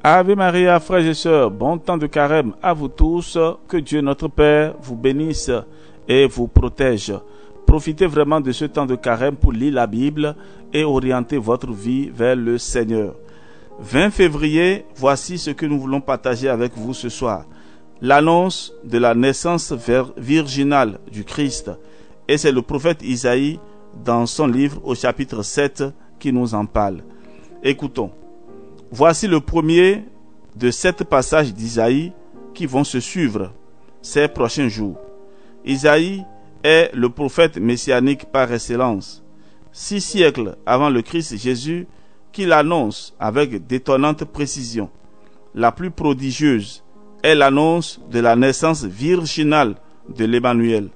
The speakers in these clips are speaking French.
Ave Maria, frères et sœurs, bon temps de carême à vous tous, que Dieu notre Père vous bénisse et vous protège. Profitez vraiment de ce temps de carême pour lire la Bible et orienter votre vie vers le Seigneur. 20 février, voici ce que nous voulons partager avec vous ce soir. L'annonce de la naissance virginale du Christ. Et c'est le prophète Isaïe dans son livre au chapitre 7 qui nous en parle. Écoutons. Voici le premier de 7 passages d'Isaïe qui vont se suivre ces prochains jours. Isaïe est le prophète messianique par excellence. 6 siècles avant le Christ Jésus, qu'il annonce avec d'étonnantes précisions. La plus prodigieuse est l'annonce de la naissance virginale de l'Emmanuel.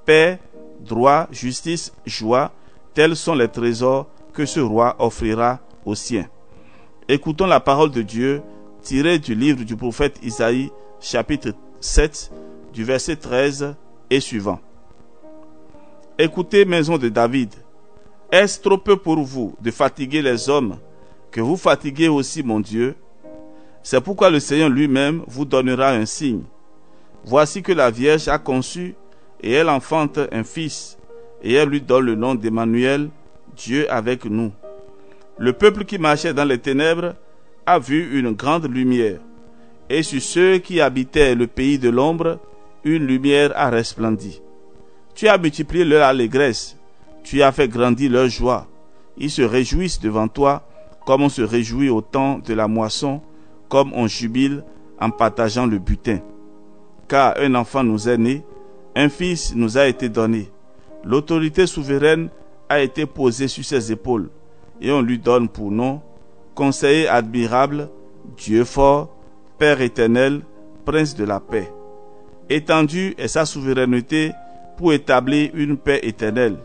Paix, droit, justice, joie, tels sont les trésors que ce roi offrira aux siens. Écoutons la parole de Dieu tirée du livre du prophète Isaïe, chapitre 7, du verset 13 et suivant. Écoutez, maison de David, est-ce trop peu pour vous de fatiguer les hommes, que vous fatiguez aussi mon Dieu? C'est pourquoi le Seigneur lui-même vous donnera un signe. Voici que la Vierge a conçu, et elle enfante un fils, et elle lui donne le nom d'Emmanuel, Dieu avec nous. Le peuple qui marchait dans les ténèbres a vu une grande lumière, et sur ceux qui habitaient le pays de l'ombre, une lumière a resplendi. Tu as multiplié leur allégresse, tu as fait grandir leur joie. Ils se réjouissent devant toi, comme on se réjouit au temps de la moisson, comme on jubile en partageant le butin. Car un enfant nous est né, un fils nous a été donné. L'autorité souveraine a été posée sur ses épaules, et on lui donne pour nom Conseiller admirable, Dieu fort, Père éternel, Prince de la paix. Étendue est sa souveraineté pour établir une paix éternelle.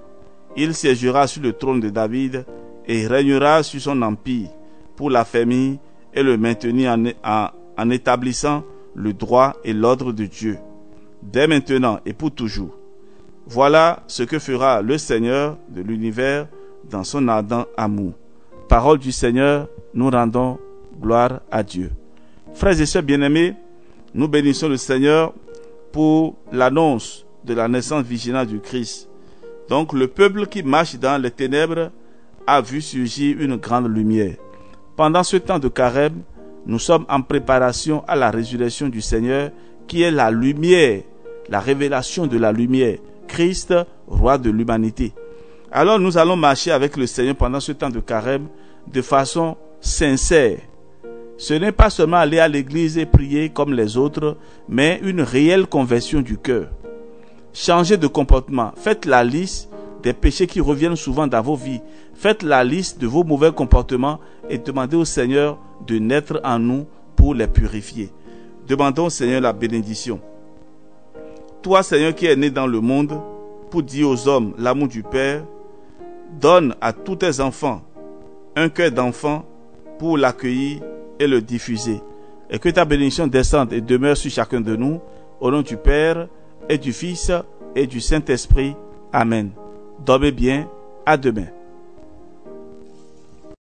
Il siégera sur le trône de David et régnera sur son empire pour l'affermir et le maintenir en établissant le droit et l'ordre de Dieu, dès maintenant et pour toujours. Voilà ce que fera le Seigneur de l'univers dans son ardent amour. Parole du Seigneur, nous rendons gloire à Dieu. Frères et sœurs bien-aimés, nous bénissons le Seigneur pour l'annonce de la naissance virginale du Christ. Donc le peuple qui marche dans les ténèbres a vu surgir une grande lumière. Pendant ce temps de carême, nous sommes en préparation à la résurrection du Seigneur qui est la lumière, la révélation de la lumière, Christ, roi de l'humanité. Alors nous allons marcher avec le Seigneur pendant ce temps de carême de façon sincère. Ce n'est pas seulement aller à l'église et prier comme les autres, mais une réelle conversion du cœur. Changez de comportement. Faites la liste des péchés qui reviennent souvent dans vos vies. Faites la liste de vos mauvais comportements et demandez au Seigneur de naître en nous pour les purifier. Demandons au Seigneur la bénédiction. Toi, Seigneur, qui es né dans le monde pour dire aux hommes l'amour du Père, donne à tous tes enfants un cœur d'enfant pour l'accueillir et le diffuser. Et que ta bénédiction descende et demeure sur chacun de nous, au nom du Père et du Fils et du Saint-Esprit. Amen. Dormez bien. À demain.